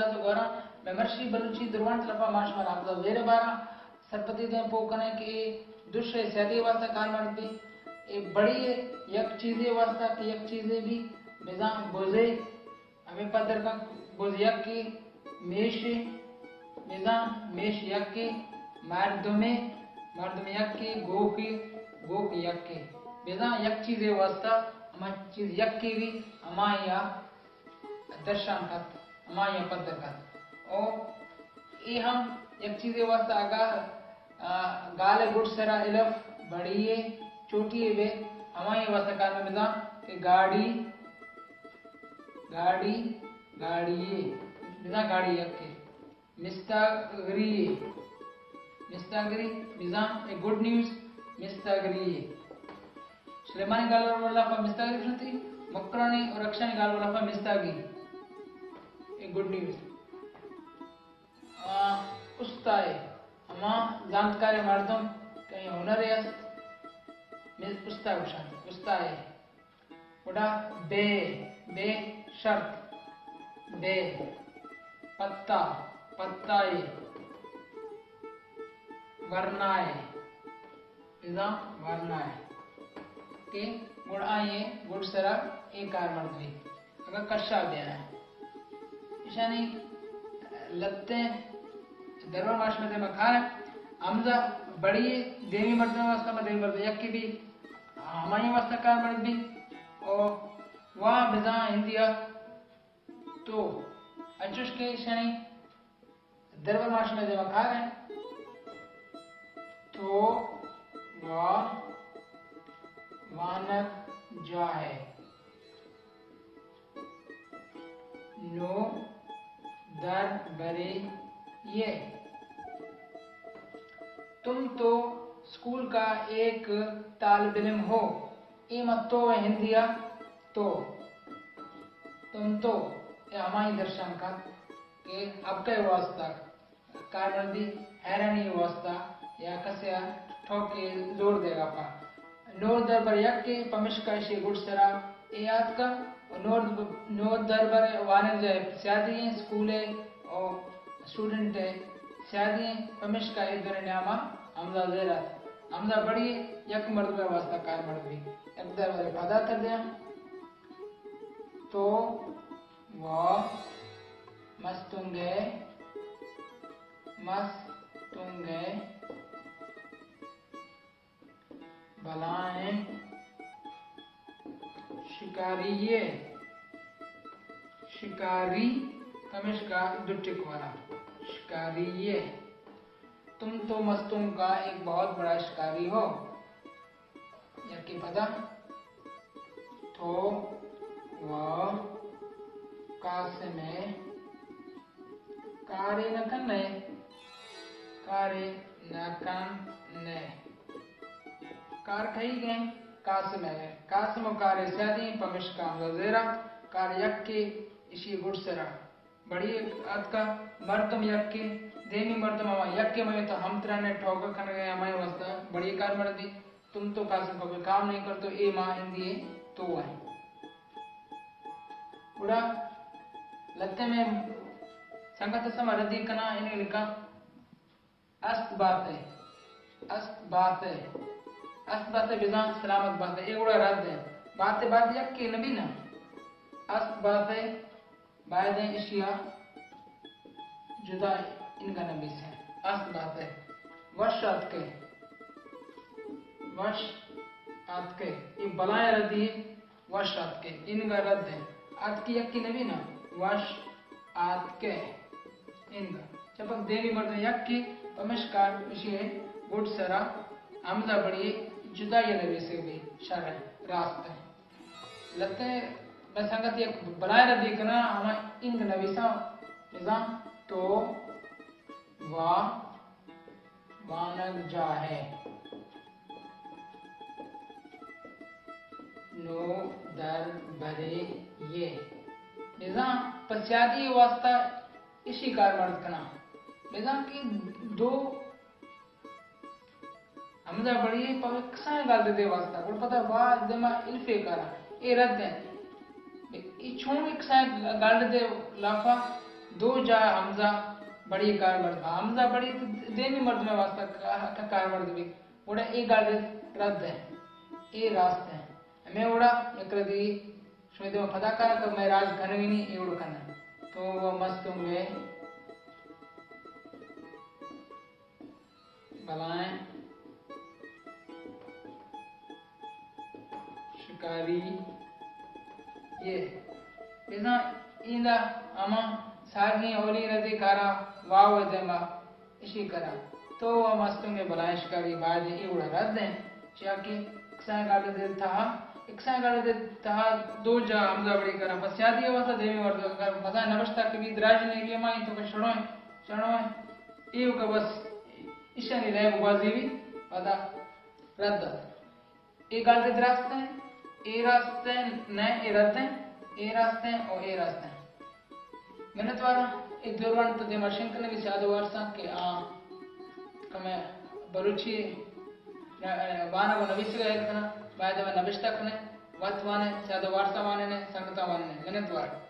तो गोरा मेमरशी बलूची दुर्वान लफा माशमल हमजा वेरे बारा सरपति दे पोकने के दूसरे सदी वास्ता कार मर्द भी ए बड़ी एक चीजें वास्ता की एक चीजें भी बेजा बोझे हमें पदर का बोझ यक की मेश बेजा मेश यक की मर्दमे यक की गो की यक की बेजा एक चीजें वास्ता हमार चीज यक की भी हमाया दर्शन का हमाया पदर का और ये हम एक चीजें वास्ता आगा गाले गुड़ सरा इलफ बड़ी छोटी वे हमारे वास्ता कार में बेजा कि गाड़ी बेजा गाड़ी यक के मिस्तागरी बेजा ए गुड न्यूज मिस्तागरी सुलेमानी गाल वाला पर मिस्तागरी सुनती मकरानी और रक्षानी गाल वाला पर मिस्तागी ए गुड न्यूज उस्ताए हमा जानकारी मर्दम कहीं हुनर है उस्ताए उड़ा बे शर्त बे पत्ताए वरनाए के गुड़ आए गुड़ सरा एक कार मर्द भी अगर कशा देना है ईशानी लत्ते दरबार माश में मखान हमजा बड़ी देवी मर्द वास्ता में देवी मर्द यक की भी हमारी वास्ता कार मर्द भी और वहाँ बिजा हिंदिया तो अचुश के शनि दरबार माश में मखान है तो वह वानक जाए नो दर बरे ये तुम तो स्कूल का एक तालिब इल्म हो मत तो हिंदिया तो तुम तो हमारी दर्शन का के अब के वास्ता कारण दी हैरानी वास्ता या कसे ठोके जोर देगा पा नोर दरबार यक के पमिश का शे गुड सरा याद का नोर दरबार वाने जाए शादी स्कूले और स्टूडेंट है शादी पमिश का एक दर नामा हमजा जेरात हमजा बड़ी यक मर्द वास्ता कार मर्द भी एक दरबार फादा कर दिया तो वह मस्तुंगे भलाएं शिकारी तमिश का दुटिक वाला शिकारी ये तुम तो मस्तों का एक बहुत बड़ा शिकारी हो यकी पता तो वह कासे में कार्य न करने कार खई गए कासम कार्य शादी पमिश का वजेरा कार यक के इसी गुड़सरा बड़ी अत का मर्दम यक के देनी मर्दम यक के में तो हम तरह ने ठोकर खन गए हमारे वास्ता बड़ी कार मर्दी तुम तो कासम को काम नहीं कर तो ए माँ हिंदी तो है उड़ा लत्ते में संगत समरदी कना इन्हें लिखा अस्त बात है बिजा सलामत बात है एक बड़ा रद्द है बात यक के नबी ना अस्त बात है बायदे इशिया जुदा इनका नबी से अस्त बात है वर्ष आत के ये बलाए रद्दी वर्ष आत के इनका रद्द है आत की यक की नबी ना वर्ष आत के इनका चपक देवी मर्द यक की पमिशकार विषय गुड सरा हमजा बड़ी जुदा ये नबी से भी शर रास्ता है लते मैं संगत एक बनाए न देखना हम इन नबी सा निजाम तो वानग जा है नो दर भरे ये निजाम पश्चादी वास्ता इसी कार मर्द करना निजाम की दो हमजा बड़ी पवित्र गाल दे वास्ता को पता वाह दिमा इल्फे करा ए रद्द है ई छोन एक सा गाल दे लाफा दो जा हमजा बड़ी कार मर्द हमजा बड़ी देमी मर्द में वास्ता कार मर्द भी उड़ा ए गाल रद्द है ए रास्ते हैं मैं उड़ा एक रदी शुद्ध में फदा कर तो मैं राज घन भी नहीं ए उड़ करना तो वो मस्त होंगे बलाएं शिकारी ये बिना इंदा अमा सारनी होली रदी कारा वाव देमा इसी करा तो वो मस्तुंगे बलाएं शिकारी बाद ये उड़ा रद्द है चाके एक्साय गाले दे था दो जा हमजा बड़ी करा बस याद ये वाला देवी वर्द अगर मजा नवस्ता के भी द्राज ने के माई तो चढ़ो है ये का बस ईशानी रहे बाजी भी पता रद्द ये गाल के रास्ते हैं ए रास्ते न ए रद्द हैं ए रास्ते हैं और ए रास्ते हैं मैंने तुम्हारा एक दौरान तो दे मशीन करने भी साधु वर्षा के कमे बलूची वाना वो नविश गए करना बाद में नविश तक ने वत वाने साधु वर्षा वाने ने संगता वाने ने मैंने तुम्हारा